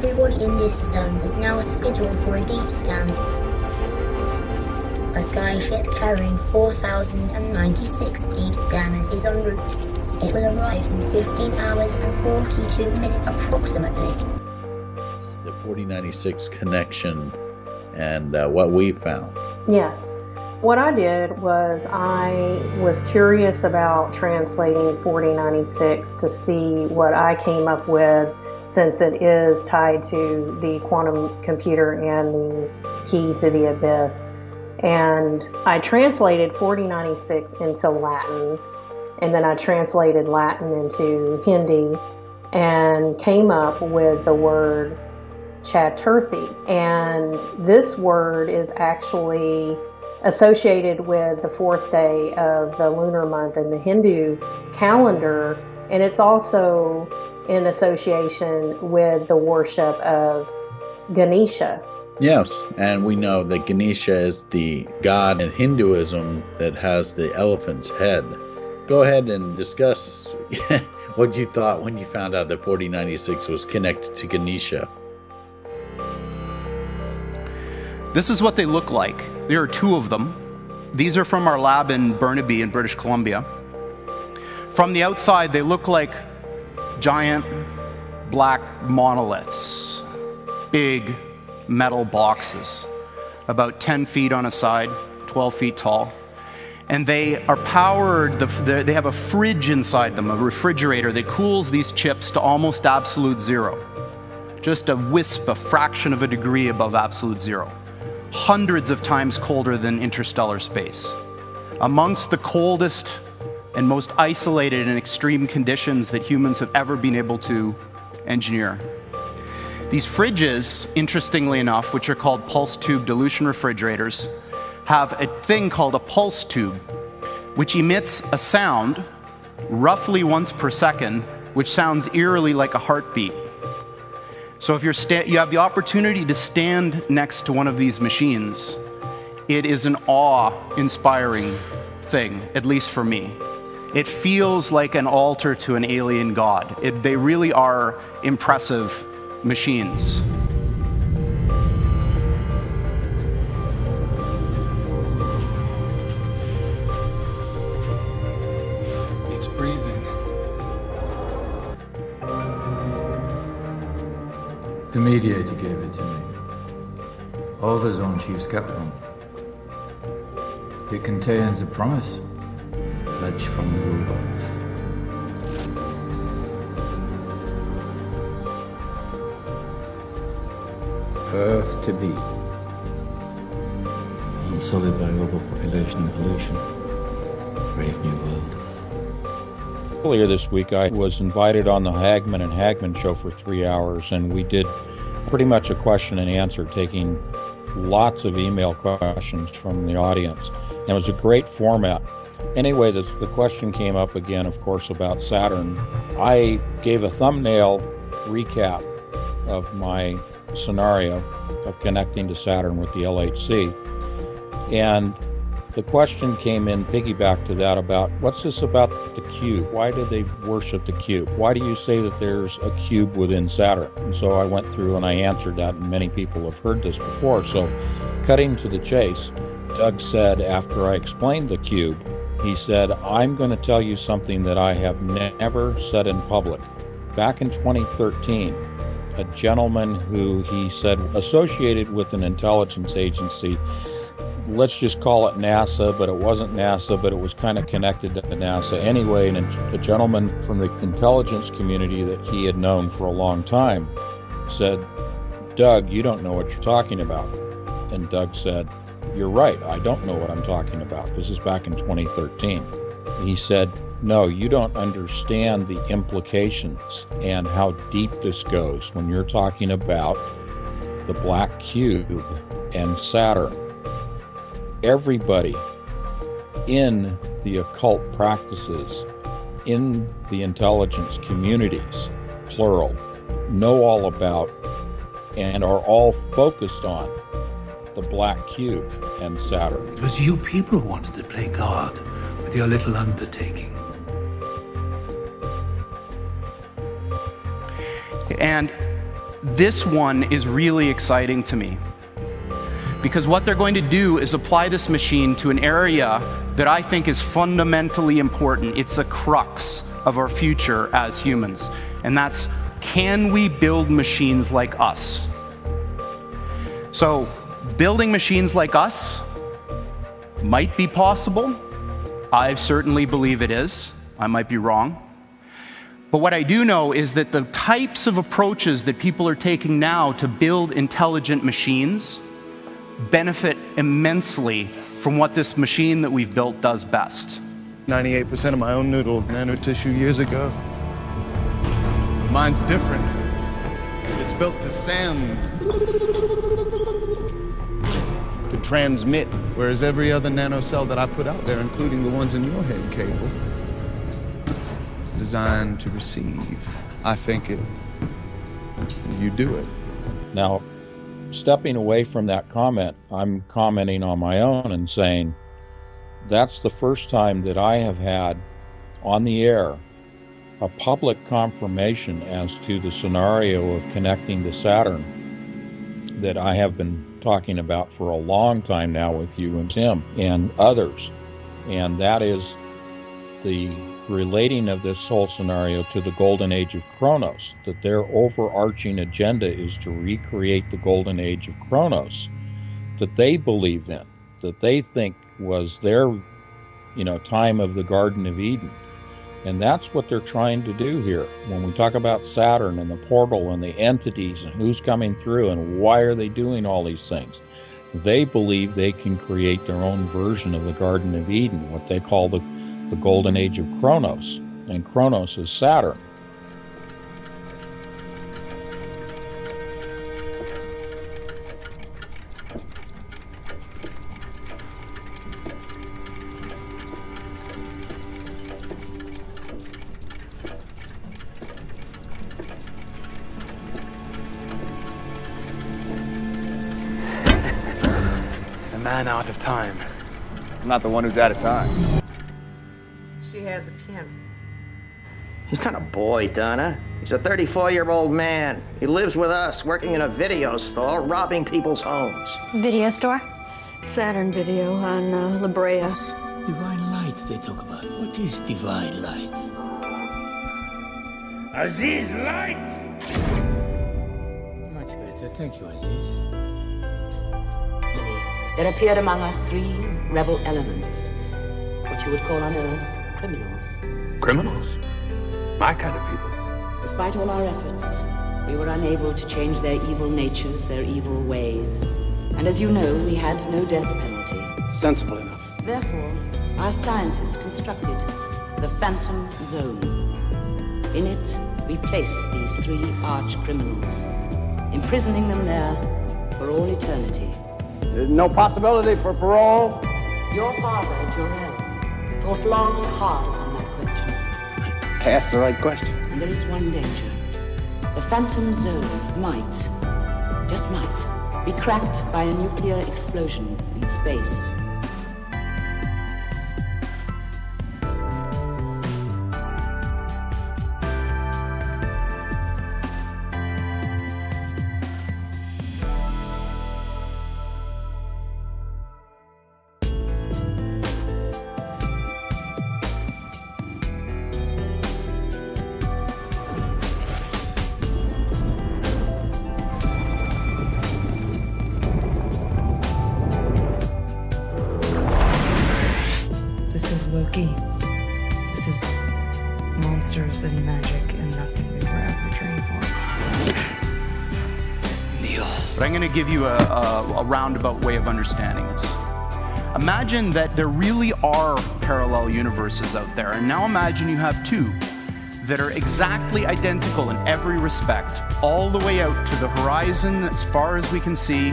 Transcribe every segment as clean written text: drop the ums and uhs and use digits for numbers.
Everybody in this zone is now scheduled for a deep scan. A skyship carrying 4,096 deep scanners is en route. It will arrive in 15 hours and 42 minutes approximately. The 4096 connection and what we found. Yes. What I did was I was curious about translating 4096 to see what I came up with, since it is tied to the quantum computer and the key to the abyss. And I translated 4096 into Latin, and then I translated Latin into Hindi and came up with the word Chaturthi. And this word is actually associated with the 4th day of the lunar month in the Hindu calendar, and it's also in association with the worship of Ganesha. Yes, and we know that Ganesha is the god in Hinduism that has the elephant's head. Go ahead and discuss what you thought when you found out that 4096 was connected to Ganesha. This is what they look like. There are 2 of them. These are from our lab in Burnaby in British Columbia. From the outside, they look like giant black monoliths, big metal boxes, about 10 feet on a side, 12 feet tall. And they are powered, they have a fridge inside them, a refrigerator that cools these chips to almost absolute zero. Just a wisp, a fraction of a degree above absolute zero. Hundreds of times colder than interstellar space. Amongst the coldest and most isolated and extreme conditions that humans have ever been able to engineer. These fridges, interestingly enough, which are called pulse tube dilution refrigerators, have a thing called a pulse tube, which emits a sound roughly once per second, which sounds eerily like a heartbeat. So if you have the opportunity to stand next to one of these machines, it is an awe-inspiring thing, at least for me. It feels like an altar to an alien god. They really are impressive machines. It's breathing. The mediator gave it to me. All the zone chiefs kept them. It contains a promise, pledge from the robots. Earth to be. Unsullied by overpopulation and pollution. Brave new world. Earlier this week, I was invited on the Hagman and Hagman show for 3 hours, and we did pretty much a question and answer, taking lots of email questions from the audience. And it was a great format. Anyway, the question came up again, of course, about Saturn. I gave a thumbnail recap of my scenario of connecting to Saturn with the LHC. And the question came in piggyback to that about, what's this about the cube? Why do they worship the cube? Why do you say that there's a cube within Saturn? And so I went through and I answered that, and many people have heard this before. So cutting to the chase, Doug said, after I explained the cube, he said, I'm going to tell you something that I have never said in public. Back in 2013, a gentleman who he said associated with an intelligence agency, let's just call it NASA, but it wasn't NASA, but it was kind of connected to NASA anyway, and a gentleman from the intelligence community that he had known for a long time said, Doug, you don't know what you're talking about. And Doug said, you're right, I don't know what I'm talking about. This is back in 2013. He said, no, you don't understand the implications and how deep this goes when you're talking about the black cube and Saturn. Everybody in the occult practices, in the intelligence communities, plural, know all about and are all focused on the black cube and Saturn. It was you people who wanted to play God with your little undertaking. And This one is really exciting to me, because what they're going to do is apply this machine to an area that I think is fundamentally important. It's the crux of our future as humans, and that's, can we build machines like us? So, building machines like us might be possible. I certainly believe it is. I might be wrong. But what I do know is that the types of approaches that people are taking now to build intelligent machines benefit immensely from what this machine that we've built does best. 98% of my own noodle nanotissue years ago. Mine's different. It's built to send, to transmit, whereas every other nanocell that I put out there, including the ones in your head, Cable, designed to receive. I think it, you do it. Now, stepping away from that comment, I'm commenting on my own and saying that's the first time that I have had on the air a public confirmation as to the scenario of connecting to Saturn that I have been talking about for a long time now with you and Tim and others. And that is the relating of this whole scenario to the golden age of Kronos, that their overarching agenda is to recreate the golden age of Kronos that they believe in, that they think was their, time of the Garden of Eden. And that's what they're trying to do here. When we talk about Saturn and the portal and the entities and who's coming through and why are they doing all these things, they believe they can create their own version of the Garden of Eden, what they call the golden age of Kronos. And Kronos is Saturn. Man out of time. I'm not the one who's out of time. She has a pen. He's not a boy, Donna. He's a 34-year-old man. He lives with us, working in a video store, robbing people's homes. Video store? Saturn Video on La Brea. Divine light they talk about. What is divine light? Aziz light! Much better. Thank you, Aziz. There appeared among us 3 rebel elements, what you would call on Earth criminals. Criminals? My kind of people. Despite all our efforts, we were unable to change their evil natures, their evil ways. And as you know, we had no death penalty. Sensible enough. Therefore, our scientists constructed the Phantom Zone. In it, we placed these 3 arch criminals, imprisoning them there for all eternity. There's no possibility for parole? Your father, Jor-El, thought long and hard on that question. I asked the right question. And there is one danger. The Phantom Zone might, just might, be cracked by a nuclear explosion in space. This is monsters and magic and nothing we were ever trained for. Neil. But I'm going to give you a roundabout way of understanding this. Imagine that there really are parallel universes out there, and now imagine you have 2 that are exactly identical in every respect, all the way out to the horizon as far as we can see,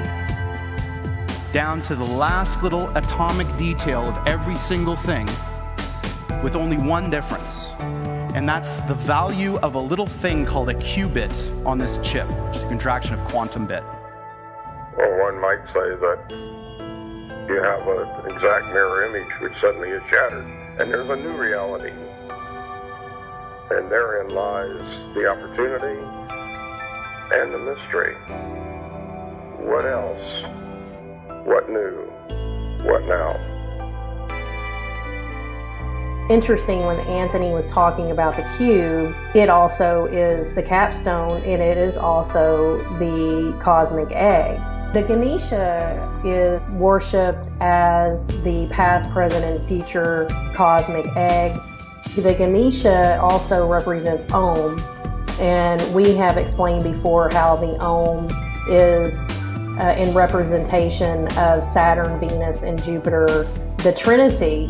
down to the last little atomic detail of every single thing, with only one difference. And that's the value of a little thing called a qubit on this chip, which is a contraction of quantum bit. Well, one might say that you have an exact mirror image which suddenly is shattered, and there's a new reality. And therein lies the opportunity and the mystery. What else? What new? What now? Interesting, when Anthony was talking about the cube, it also is the capstone, and it is also the cosmic egg. The Ganesha is worshipped as the past, present, and future cosmic egg. The Ganesha also represents Om, and we have explained before how the Om is in representation of Saturn, Venus, and Jupiter, the Trinity.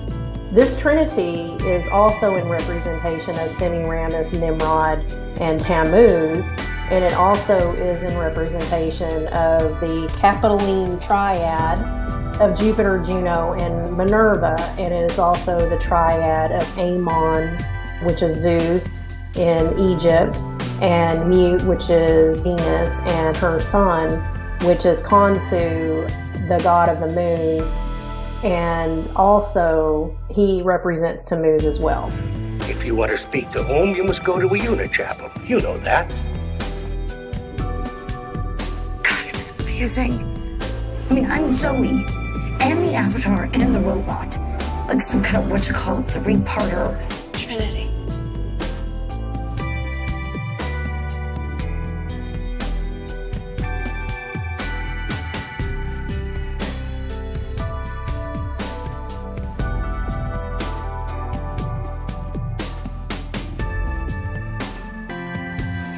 This Trinity is also in representation of Semiramis, Nimrod, and Tammuz, and it also is in representation of the Capitoline triad of Jupiter, Juno, and Minerva, and it is also the triad of Amon, which is Zeus in Egypt, and Mut, which is Venus, and her son, which is Khonsu, the god of the moon, and also he represents Tammuz as well. If you want to speak to Om, you must go to a unit chapel. You know that. God, it's confusing. I mean, I'm Zoe, and the Avatar, and the robot. Like some kind of, three-parter Trinity.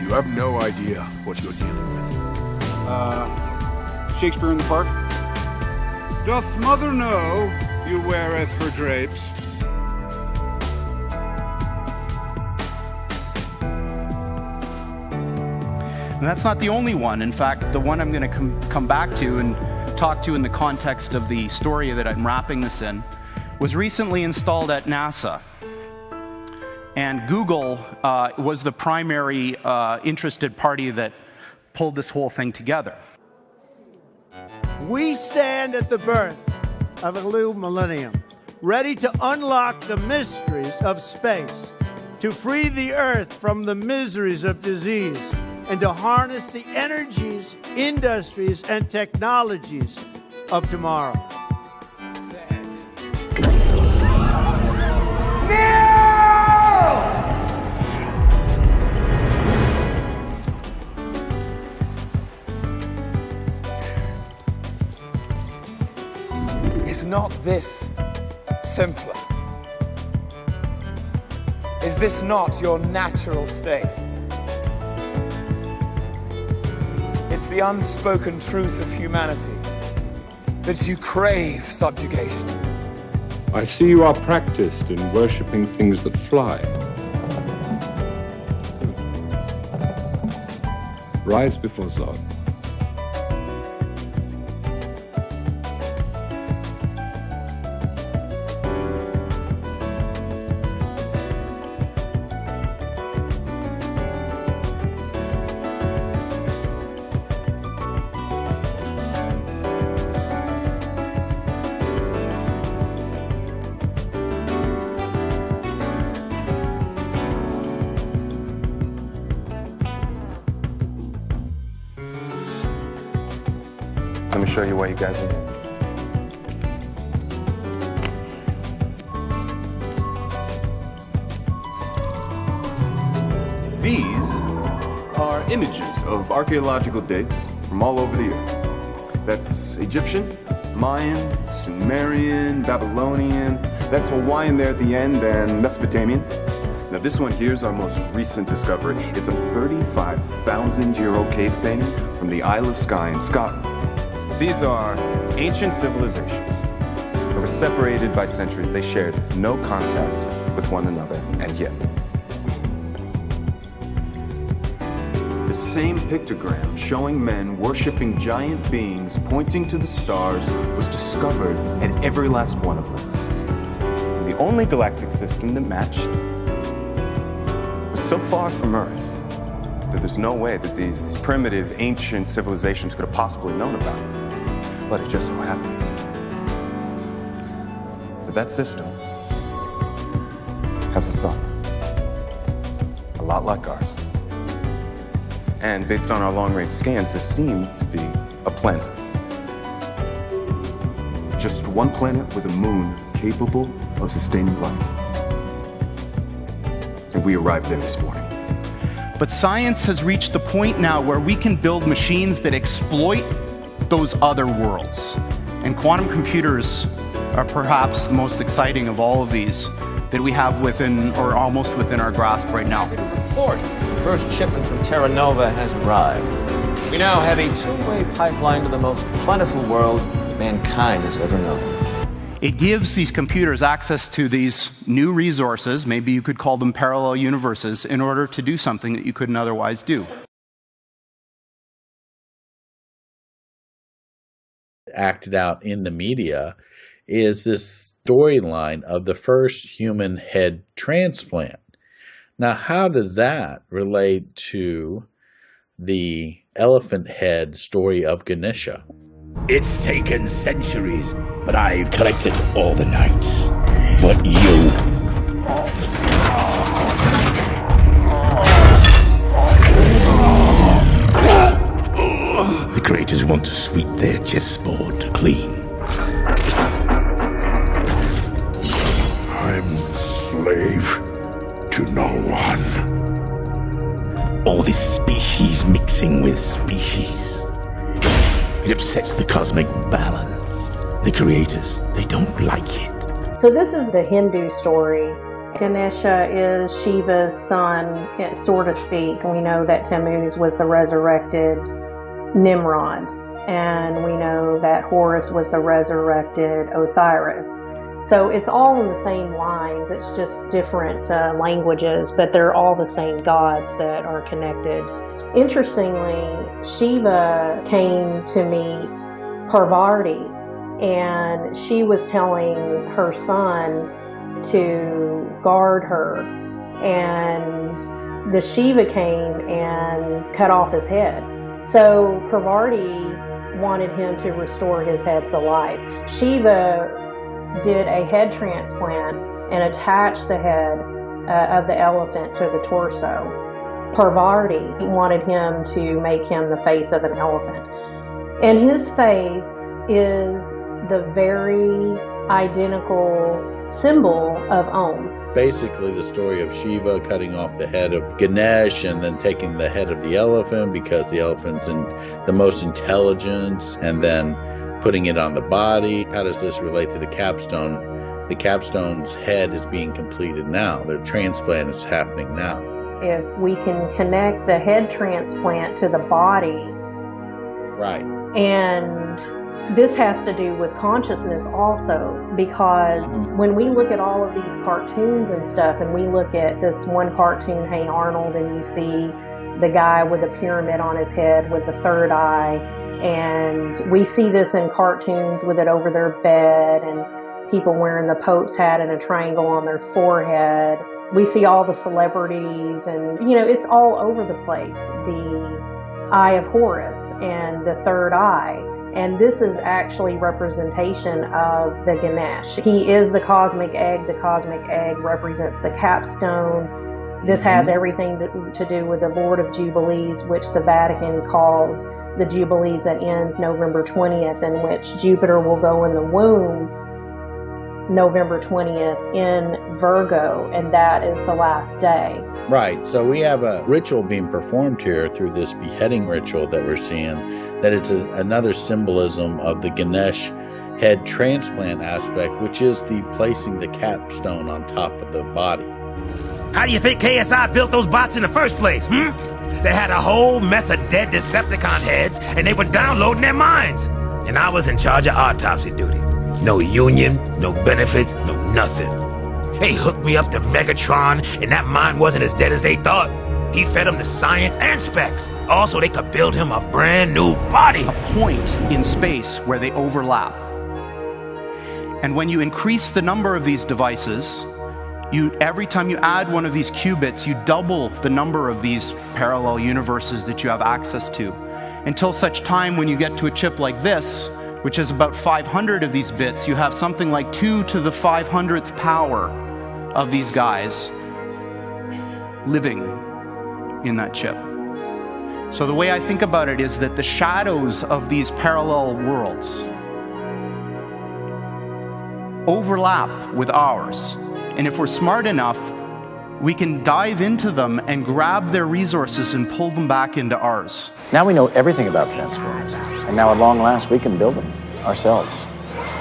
You have no idea what you're dealing with. Shakespeare in the Park? Doth mother know you weareth her drapes? And that's not the only one. In fact, the one I'm going to come back to and talk to in the context of the story that I'm wrapping this in was recently installed at NASA. And Google was the primary interested party that pulled this whole thing together. We stand at the birth of a new millennium, ready to unlock the mysteries of space, to free the Earth from the miseries of disease, and to harness the energies, industries, and technologies of tomorrow. Is not this simpler? Is this not your natural state? It's the unspoken truth of humanity that you crave subjugation. I see you are practiced in worshipping things that fly. Rise before Zod. Let me show you why you guys are here. These are images of archaeological digs from all over the earth. That's Egyptian, Mayan, Sumerian, Babylonian. That's Hawaiian there at the end, and Mesopotamian. Now this one here is our most recent discovery. It's a 35,000-year-old cave painting from the Isle of Skye in Scotland. These are ancient civilizations. They were separated by centuries. They shared no contact with one another, and yet. The same pictogram showing men worshipping giant beings pointing to the stars was discovered at every last one of them. And the only galactic system that matched was so far from Earth that there's no way that these primitive, ancient civilizations could have possibly known about it. But it just so happens that that system has a sun, a lot like ours. And based on our long-range scans, there seemed to be a planet. Just one planet with a moon capable of sustaining life. And we arrived there this morning. But science has reached the point now where we can build machines that exploit those other worlds. And quantum computers are perhaps the most exciting of all of these that we have within, or almost within our grasp right now. Report. The first shipment from Terra Nova has arrived. We now have a two-way pipeline to the most plentiful world mankind has ever known. It gives these computers access to these new resources, maybe you could call them parallel universes, in order to do something that you couldn't otherwise do. Acted out in the media is this storyline of the first human head transplant. Now, how does that relate to the elephant head story of Ganesha? It's taken centuries, but I've collected all the knights. But you... The creators want to sweep their chessboard clean. I'm slave to no one. All this species mixing with species. It upsets the cosmic balance. The creators, they don't like it. So this is the Hindu story. Ganesha is Shiva's son, so to speak. We know that Tammuz was the resurrected Nimrod, and we know that Horus was the resurrected Osiris. So it's all in the same lines, it's just different languages, but they're all the same gods that are connected. Interestingly, Shiva came to meet Parvati, and she was telling her son to guard her, and the Shiva came and cut off his head. So Parvati wanted him to restore his head to life. Shiva did a head transplant and attached the head of the elephant to the torso. Parvati wanted him to make him the face of an elephant. And his face is the very identical symbol of Om. Basically the story of Shiva cutting off the head of Ganesh and then taking the head of the elephant because the elephant's the most intelligent, and then putting it on the body. How does this relate to the capstone? The capstone's head is being completed now. The transplant is happening now. If we can connect the head transplant to the body. Right. And this has to do with consciousness also, because when we look at all of these cartoons and stuff, and we look at this one cartoon, Hey Arnold, and you see the guy with a pyramid on his head with the third eye, and we see this in cartoons with it over their bed, and people wearing the Pope's hat and a triangle on their forehead. We see all the celebrities, and it's all over the place. The Eye of Horus and the third eye. And this is actually representation of the Ganesh. He is the cosmic egg. The cosmic egg represents the capstone. This has everything to do with the Lord of Jubilees, which the Vatican called the Jubilees that ends November 20th, in which Jupiter will go in the womb November 20th in Virgo, and that is the last day. Right, so we have a ritual being performed here through this beheading ritual that we're seeing, that it's another symbolism of the Ganesh head transplant aspect, which is the placing the capstone on top of the body. How do you think KSI built those bots in the first place, They had a whole mess of dead Decepticon heads, and they were downloading their minds. And I was in charge of autopsy duty. No union, no benefits, no nothing. They hooked me up to Megatron, and that mind wasn't as dead as they thought. He fed him the science and specs. Also, they could build him a brand new body. A point in space where they overlap. And when you increase the number of these devices, every time you add one of these qubits, you double the number of these parallel universes that you have access to. Until such time when you get to a chip like this, which is about 500 of these bits, you have something like 2 to the 500th power of these guys living in that chip. So the way I think about it is that the shadows of these parallel worlds overlap with ours. And if we're smart enough, we can dive into them and grab their resources and pull them back into ours. Now we know everything about transformers. And now at long last, we can build them ourselves.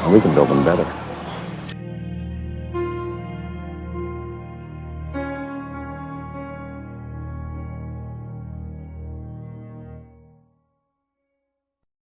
And we can build them better.